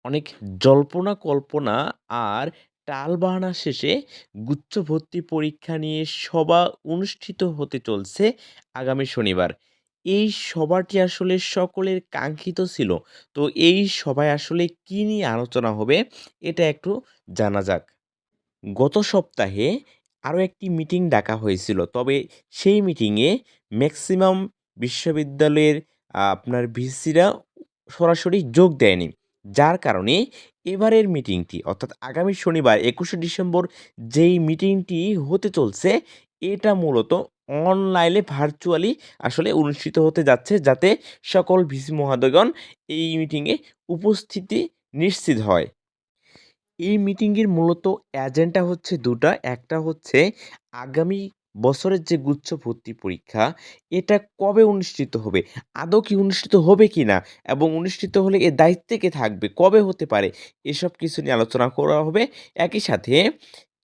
অনেক জল্পনা কল্পনা আর টালবাহানা শেষে গুচ্ছ ভর্তি পরীক্ষা নিয়ে সভা অনুষ্ঠিত হতে চলছে আগামী শনিবার। এই সভাটি আসলে সকলের কাঙ্ক্ষিত ছিল। তো এই সভায় আসলে কি নিয়ে আলোচনা হবে এটা একটু জানা যাক। গত সপ্তাহে আরও একটি মিটিং ডাকা হয়েছিল। তবে সেই মিটিংয়ে ম্যাক্সিমাম বিশ্ববিদ্যালয়ের আপনার ভিসিরা সরাসরি যোগ দেয়নি। যার কারণে এবারের মিটিংটি অর্থাৎ আগামী শনিবার ২১শে ডিসেম্বর যেই মিটিংটি হতে চলছে, এটা মূলত অনলাইনে ভার্চুয়ালি আসলে অনুষ্ঠিত হতে যাচ্ছে, যাতে সকল ভিসি মহোদয়গণ এই মিটিংয়ে উপস্থিতি নিশ্চিত হয়। এই মিটিংয়ের মূলত এজেন্ডা হচ্ছে ২ টা। একটা হচ্ছে আগামী বছরের যে গুচ্ছ ভর্তি পরীক্ষা, এটা কবে অনুষ্ঠিত হবে? আদৌ কি অনুষ্ঠিত হবে কিনা? এবং অনুষ্ঠিত হলে এর দায়িত্বে কে থাকবে? কবে হতে পারে? এসব কিছু নিয়ে আলোচনা করা হবে। একই সাথে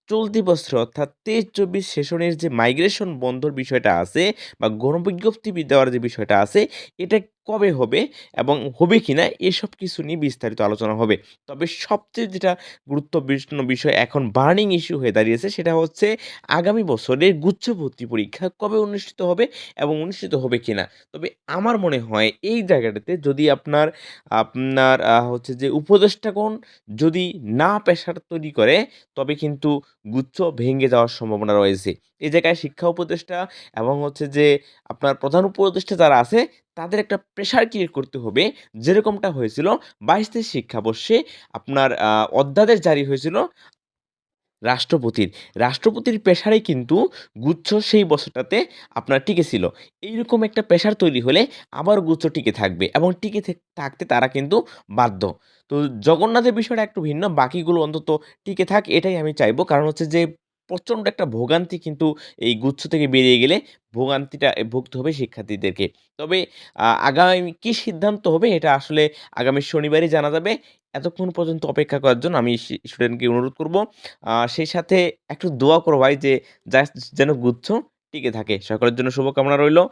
চলতি বছরে অর্থাৎ ২৩-২৪ সেশনের যে মাইগ্রেশন বন্ধর বিষয়টা আছে বা গণবিজ্ঞপ্তি দেওয়ার যে বিষয়টা আছে, এটা কবে হবে এবং হবে কিনা এসব কিছু নিয়ে বিস্তারিত আলোচনা হবে। তবে সবচেয়ে যেটা গুরুত্বপূর্ণ বিষয় এখন বার্নিং ইস্যু হয়ে দাঁড়িয়েছে সেটা হচ্ছে আগামী বছরের গুচ্ছ ভর্তি পরীক্ষা কবে অনুষ্ঠিত হবে এবং অনুষ্ঠিত হবে কিনা। তবে আমার মনে হয় এই জায়গাটাতে যদি আপনার আপনার হচ্ছে যে উপদেষ্টাগণ যদি না প্রেশার তৈরি করে, তবে কিন্তু গুচ্ছ ভেঙে যাওয়ার সম্ভাবনা রয়েছে। এই জায়গায় শিক্ষা উপদেষ্টা এবং হচ্ছে যে আপনার প্রধান উপদেষ্টা যারা আছে তাদের একটা প্রেশার ক্রিয়েট করতে হবে। যেরকমটা হয়েছিল ২২-২৩ শিক্ষাবর্ষে আপনার অধ্যাদেশ জারি হয়েছিল রাষ্ট্রপতির। রাষ্ট্রপতির প্রেশারেই কিন্তু গুচ্ছ সেই বছরটাতে আপনার টিকে ছিল। এইরকম একটা প্রেশার তৈরি হলে আবারও গুচ্ছ টিকে থাকবে এবং টিকে থাকতে তারা কিন্তু বাধ্য। তো জগন্নাথের বিষয়টা একটু ভিন্ন। বাকিগুলো অন্তত টিকে থাক এটাই আমি চাইবো। কারণ হচ্ছে যে প্রচণ্ড একটা ভোগান্তি কিন্তু এই গুচ্ছ থেকে বেরিয়ে গেলে ভোগান্তিটা ভুগতে হবে শিক্ষার্থীদেরকে। তবে আগামী কি সিদ্ধান্ত হবে এটা আসলে আগামী শনিবারই জানা যাবে। এতক্ষণ পর্যন্ত অপেক্ষা করার জন্য আমি স্টুডেন্টকে অনুরোধ করব। সেই সাথে একটু দোয়া করো ভাই যে যেন গুচ্ছ টিকে থাকে। সকলের জন্য শুভকামনা রইলো।